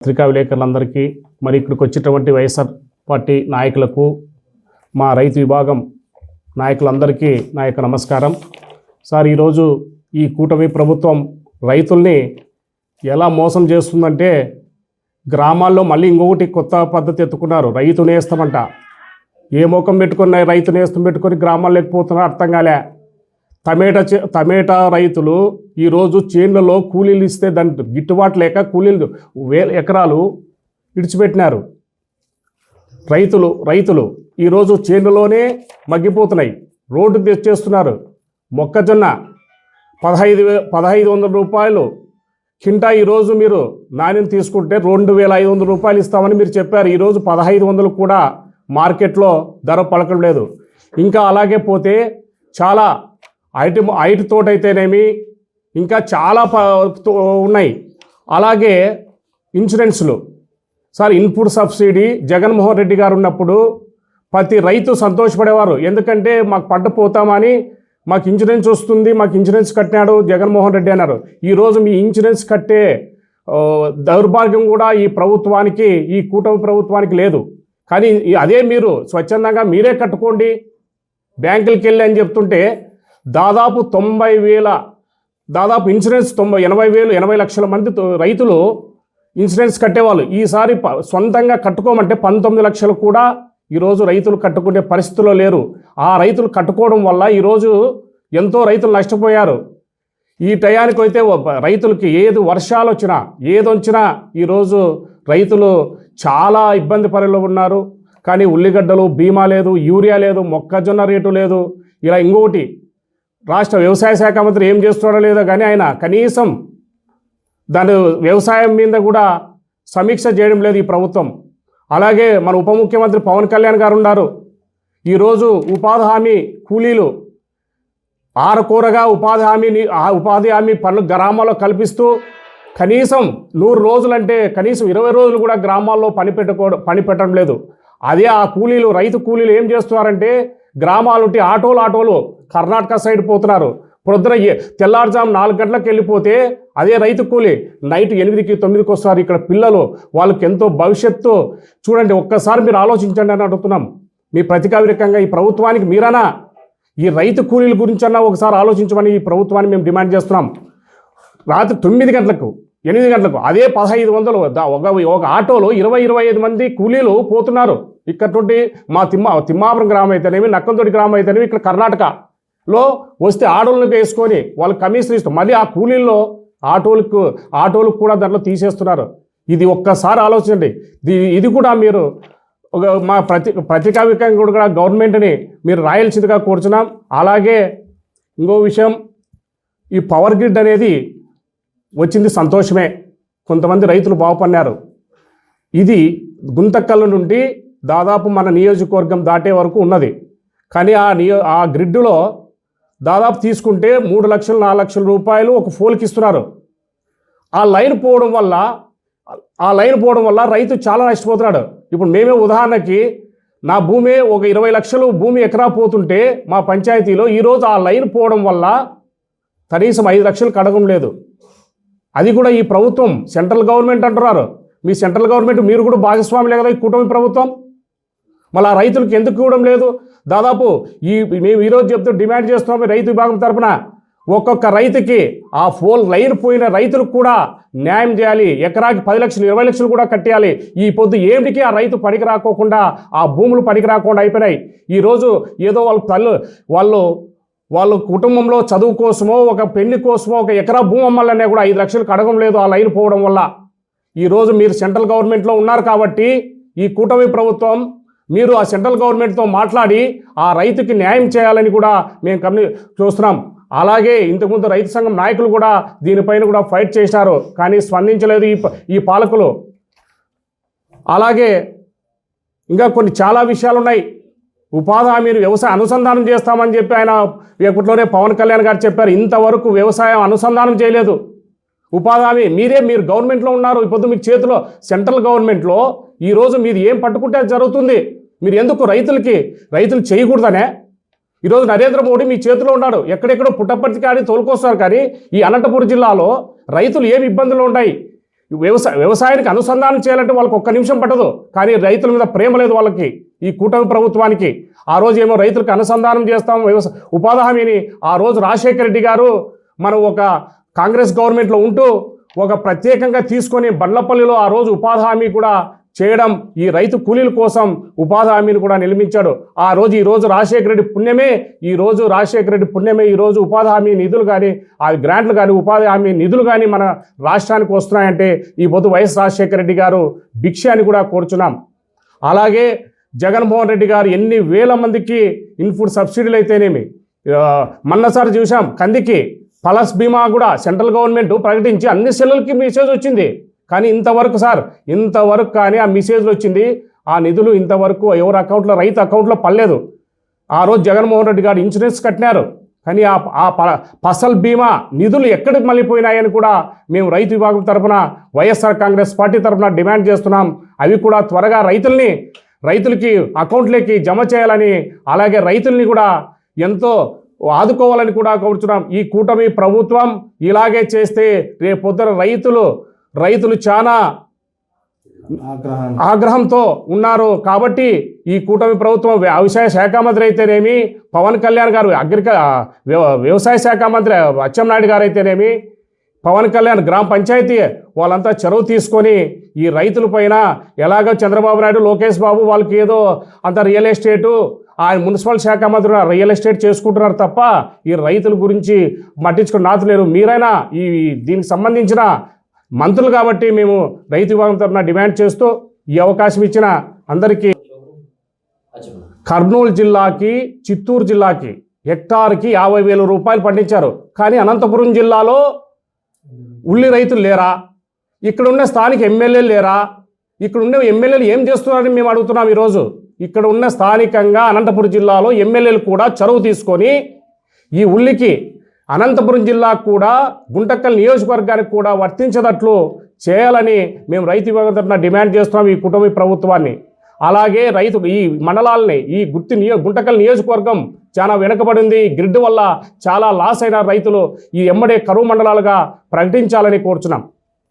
పత్రికా విలేకరులందరికీ మరి ఇక్కడికి వచ్చేటువంటి వైఎస్ఆర్ పార్టీ నాయకులకు మా రైతు విభాగం నాయకులందరికీ నా యొక్క నమస్కారం. సార్, ఈరోజు ఈ కూటమి ప్రభుత్వం రైతుల్ని ఎలా మోసం చేస్తుందంటే గ్రామాల్లో మళ్ళీ ఇంకొకటి కొత్త పద్ధతి ఎత్తుకున్నారు. రైతు నేస్తమంట. ఏ మోకం పెట్టుకున్న రైతు నేస్తం పెట్టుకొని గ్రామాల్లో లేకపోతున్నారు అర్థం కాలే. టమేటా రైతులు ఈరోజు చేన్లలో కూలీలు ఇస్తే దాని గిట్టుబాటు లేక కూలీలు వేల ఎకరాలు విడిచిపెట్టినారు. రైతులు ఈరోజు చేనులోనే మగ్గిపోతున్నాయి. రోడ్డు తెచ్చేస్తున్నారు. మొక్కజొన్న 1500 రూపాయలు కింటా ఈరోజు మీరు నాణ్యం తీసుకుంటే 2500 రూపాయలు ఇస్తామని మీరు చెప్పారు. ఈరోజు 1500 కూడా మార్కెట్లో ధర పలకడం లేదు. ఇంకా అలాగే పోతే చాలా ఐటి తోటైతేనేమి ఇంకా చాలా ఉన్నాయి. అలాగే ఇన్సూరెన్స్లు sir, input subsidy Jaganmohan Reddy గారు ఉన్నప్పుడు ప్రతి రైతు సంతోషపడేవారు. ఎందుకంటే మాకు పంట పోతామని మాకు ఇన్సూరెన్స్ వస్తుంది, మాకు ఇన్సూరెన్స్ కట్టినాడు జగన్మోహన్ రెడ్డి అన్నారు. ఈరోజు మీ ఇన్సూరెన్స్ కట్టే దౌర్భాగ్యం కూడా ఈ ప్రభుత్వానికి, ఈ కూటమి ప్రభుత్వానికి లేదు. కానీ అదే మీరు స్వచ్ఛందంగా మీరే కట్టుకోండి బ్యాంకులకి వెళ్ళి అని చెప్తుంటే దాదాపు 90,000 దాదాపు ఇన్సూరెన్స్ 80 లక్షల మంది రైతులు ఇన్సూరెన్స్ కట్టేవాళ్ళు. ఈసారి సొంతంగా కట్టుకోమంటే 19 లక్షలు కూడా ఈరోజు రైతులు కట్టుకునే పరిస్థితిలో లేరు. ఆ రైతులు కట్టుకోవడం వల్ల ఈరోజు ఎంతో రైతులు నష్టపోయారు. ఈ టయానికి అయితే రైతులకి ఏది వర్షాలు వచ్చినా ఏదొచ్చినా ఈరోజు రైతులు చాలా ఇబ్బంది పరిలో ఉన్నారు. కానీ ఉల్లిగడ్డలు బీమా లేదు, యూరియా లేదు, మొక్కజొన్న రేటు లేదు. ఇలా ఇంకొకటి రాష్ట్ర వ్యవసాయ శాఖ మంత్రి ఏం చేస్తున్నాడో లేదో కానీ ఆయన కనీసం దాని వ్యవసాయం మీద కూడా సమీక్ష చేయడం లేదు ఈ ప్రభుత్వం. అలాగే మన ఉప ముఖ్యమంత్రి పవన్ కళ్యాణ్ గారు ఉన్నారు. ఈరోజు ఉపాధి హామీ కూలీలు ఆరకూరగా ఉపాధి హామీ పనులు గ్రామాల్లో కల్పిస్తూ కనీసం 100 రోజులంటే కనీసం 20 రోజులు కూడా గ్రామాల్లో పని పెట్టడం లేదు. అదే ఆ కూలీలు, రైతు కూలీలు ఏం చేస్తున్నారంటే గ్రామాలుంటే ఆటోలు కర్ణాటక సైడ్ పోతున్నారు. పొద్దున తెల్లారుజాము 4 గంటలకు వెళ్ళిపోతే అదే రైతు కూలీ నైట్ 8కి 9కి వస్తారు. ఇక్కడ పిల్లలు వాళ్ళకి ఎంతో భవిష్యత్తు చూడండి. ఒక్కసారి మీరు ఆలోచించండి అని అడుగుతున్నాం. మీ ప్రతికావిరకంగా ఈ ప్రభుత్వానికి మీరన్నా ఈ రైతు కూలీల గురించన్నా ఒకసారి ఆలోచించమని ఈ ప్రభుత్వాన్ని మేము డిమాండ్ చేస్తున్నాం. రాత్రి 9 గంటలకు 8 గంటలకు అదే 1500 ఒక ఆటోలో 20-25 మంది కూలీలు పోతున్నారు. ఇక్కడ నుండి మా తిమ్మాపురం గ్రామం అయితేనేమి, నక్కంతోటి గ్రామం అయితేనేమి, ఇక్కడ కర్ణాటకలో వస్తే ఆటోలను వేసుకొని వాళ్ళకి కమిషన్ ఇస్తాం. మళ్ళీ ఆ కూలీల్లో ఆటోలకు కూడా దాంట్లో తీసేస్తున్నారు. ఇది ఒక్కసారి ఆలోచించండి. ఇది కూడా మీరు మా ప్రతికావికంగా కూడా గవర్నమెంట్ని మీరు రాయాల్సిందిగా కోరుచున్నాం. అలాగే ఇంకో విషయం, ఈ పవర్ గ్రిడ్ అనేది వచ్చింది సంతోషమే. కొంతమంది రైతులు బాగుపడినారు. ఇది గుంతకల్లు నుండి దాదాపు మన నియోజకవర్గం దాటే వరకు ఉన్నది. కానీ ఆ గ్రిడ్డులో దాదాపు తీసుకుంటే 3 లక్షలు 4 లక్షల రూపాయలు ఒక ఫోల్కి ఇస్తున్నారు. ఆ లైన్ పోవడం వల్ల రైతు చాలా నష్టపోతున్నాడు. ఇప్పుడు మేమే ఉదాహరణకి నా భూమి ఒక 20 లక్షలు భూమి ఎకరా పోతుంటే మా పంచాయతీలో ఈరోజు ఆ లైన్ పోవడం వల్ల కనీసం 5 లక్షలు కడగం లేదు. అది కూడా ఈ ప్రభుత్వం సెంట్రల్ గవర్నమెంట్ అంటున్నారు. మీ సెంట్రల్ గవర్నమెంట్ మీరు కూడా భాగస్వామి కదా ఈ కూటమి ప్రభుత్వం. మళ్ళీ ఆ రైతులకు ఎందుకు ఇవ్వడం లేదు? దాదాపు మేము ఈరోజు చెప్తూ డిమాండ్ చేస్తున్నాం రైతు విభాగం తరఫున ఒక్కొక్క రైతుకి ఆ లైన్ పోయిన రైతులకు కూడా న్యాయం చేయాలి. ఎకరాకి 10 లక్షలు 20 లక్షలు కూడా కట్టేయాలి. ఈ పొద్దు ఏమిటికి ఆ రైతు పనికి రాకోకుండా ఆ భూములు పనికి రాకుండా అయిపోయినాయి. ఈరోజు ఏదో వాళ్ళ కుటుంబంలో చదువు కోసమో ఒక పెళ్లి కోసమో ఒక ఎకరా భూమి అమ్మాలనే కూడా 5 లక్షలు కడగం లేదు ఆ లైన్ పోవడం వల్ల. ఈరోజు మీరు సెంట్రల్ గవర్నమెంట్లో ఉన్నారు కాబట్టి ఈ కూటమి ప్రభుత్వం మీరు ఆ సెంట్రల్ గవర్నమెంట్తో మాట్లాడి ఆ రైతుకి న్యాయం చేయాలని కూడా మేము చూస్తున్నాం. అలాగే ఇంతకుముందు రైతు సంఘం నాయకులు కూడా దీనిపైన కూడా ఫైట్ చేశారు. కానీ స్పందించలేదు ఈ పాలకులు. అలాగే ఇంకా కొన్ని చాలా విషయాలు ఉన్నాయి. ఉపాధి హామీని వ్యవసాయ అనుసంధానం చేస్తామని చెప్పి ఆయన ఎప్పట్లోనే పవన్ కళ్యాణ్ గారు చెప్పారు. ఇంతవరకు వ్యవసాయం అనుసంధానం చేయలేదు. ఉపాధి హామీ మీరు గవర్నమెంట్లో ఉన్నారు. ఇప్పుడు మీకు చేతిలో సెంట్రల్ గవర్నమెంట్లో ఈరోజు మీరు ఏం పట్టుకుంటే జరుగుతుంది. మీరు ఎందుకు రైతులు చేయకూడదనే ఈరోజు నరేంద్ర మోడీ మీ చేతిలో ఉన్నాడు. ఎక్కడెక్కడో పుట్టపర్తి కానీ తోలుకొస్తారు. కానీ ఈ అనంతపురం జిల్లాలో రైతులు ఏమి ఇబ్బందులు ఉన్నాయి? వ్యవసాయానికి అనుసంధానం చేయాలంటే వాళ్ళకి ఒక్క నిమిషం పట్టదు. కానీ రైతుల మీద ప్రేమ లేదు వాళ్ళకి, ఈ కూటమి ప్రభుత్వానికి. ఆ రోజు ఏమో రైతులకు అనుసంధానం చేస్తాం ఉపాధి హామీని ఆ రోజు రాజశేఖర రెడ్డి గారు మనం ఒక కాంగ్రెస్ గవర్నమెంట్లో ఉంటూ ఒక ప్రత్యేకంగా తీసుకొని బండ్లపల్లిలో ఆ రోజు ఉపాధి హామీ కూడా చేయడం, ఈ రైతు కూలీల కోసం ఉపాధి హామీని కూడా నిర్మించాడు. ఈ రోజు రాజశేఖర రెడ్డి పుణ్యమే, ఈ రోజు ఉపాధి హామీ నిధులు కానీ, ఆ గ్రాంట్లు కానీ, ఉపాధి హామీ నిధులు కానీ మన రాష్ట్రానికి వస్తున్నాయంటే ఈ పొద్దు వైఎస్ రాజశేఖర రెడ్డి గారు భిక్ష అని కూడా కోరుచున్నాం. అలాగే జగన్మోహన్ రెడ్డి గారు ఎన్ని వేల మందికి ఇన్పుట్ సబ్సిడీలు అయితేనేమి, మొన్నసారి చూసాం కందికి పలస్ బీమా కూడా సెంట్రల్ గవర్నమెంట్ ప్రకటించి అన్ని సెల్లులకి మెసేజ్ వచ్చింది. కానీ ఇంతవరకు కానీ ఆ మెసేజ్లు వచ్చింది, ఆ నిధులు ఇంతవరకు ఎవరి అకౌంట్లో, రైతు అకౌంట్లో పడలేదు. ఆ రోజు జగన్మోహన్ రెడ్డి గారు ఇన్సూరెన్స్ కట్టినారు, కానీ ఆ ఫసల్ బీమా నిధులు ఎక్కడికి మళ్ళీపోయినాయని కూడా మేము రైతు విభాగం తరఫున వైఎస్ఆర్ కాంగ్రెస్ పార్టీ తరఫున డిమాండ్ చేస్తున్నాం. అవి కూడా త్వరగా రైతులకి అకౌంట్లోకి జమ చేయాలని, అలాగే రైతుల్ని కూడా ఎంతో ఆదుకోవాలని కూడా కోరుతున్నాం. ఈ కూటమి ప్రభుత్వం ఇలాగే చేస్తే రేపొద్దున రైతులు చాలా ఆగ్రహంతో ఉన్నారు. కాబట్టి ఈ కూటమి ప్రభుత్వం వ్యవసాయ శాఖ మంత్రి అయితేనేమి, పవన్ కళ్యాణ్ గారు వ్యవసాయ శాఖ మంత్రి అచ్చెన్నాయుడు గారు అయితేనేమి, పవన్ కళ్యాణ్ గ్రామ పంచాయతీ వాళ్ళంతా చొరవ తీసుకొని ఈ రైతుల పైన ఎలాగో చంద్రబాబు నాయుడు, లోకేష్ బాబు వాళ్ళకి ఏదో అంత రియల్ ఎస్టేటు, ఆయన మున్సిపల్ శాఖ మంత్రి రియల్ ఎస్టేట్ చేసుకుంటున్నారు తప్ప ఈ రైతుల గురించి పట్టించుకుని నాతులేరు. మీరైనా దీనికి సంబంధించిన మంత్రులు కాబట్టి మేము రైతు విభాగం తరఫున డిమాండ్ చేస్తూ ఈ అవకాశం ఇచ్చిన అందరికీ. కర్నూలు జిల్లాకి, చిత్తూరు జిల్లాకి హెక్టార్కి 50,000 రూపాయలు పండించారు. కానీ అనంతపురం జిల్లాలో ఉల్లి రైతులు లేరా? ఇక్కడ ఉన్న స్థానిక ఎమ్మెల్యేలు లేరా? ఇక్కడ ఉన్న ఎమ్మెల్యేలు ఏం చేస్తున్నారని మేము అడుగుతున్నాం. ఈరోజు ఇక్కడ ఉన్న స్థానికంగా అనంతపురం జిల్లాలో ఎమ్మెల్యేలు కూడా చొరవ తీసుకొని ఈ ఉల్లికి అనంతపురం జిల్లాకు కూడా, గుంటకల్ నియోజకవర్గానికి కూడా వర్తించేటట్లు చేయాలని మేము రైతు విభాగం తరఫున డిమాండ్ చేస్తున్నాం ఈ కుటుంబ ప్రభుత్వాన్ని. అలాగే ఈ మండలాలని, ఈ గుంటకల్ నియోజకవర్గం చాలా వెనుకబడింది. గ్రిడ్ వల్ల చాలా లాస్ అయిన రైతులు ఈ ఎమ్మడే కరువు మండలాలుగా ప్రకటించాలని కోరుచున్నాం.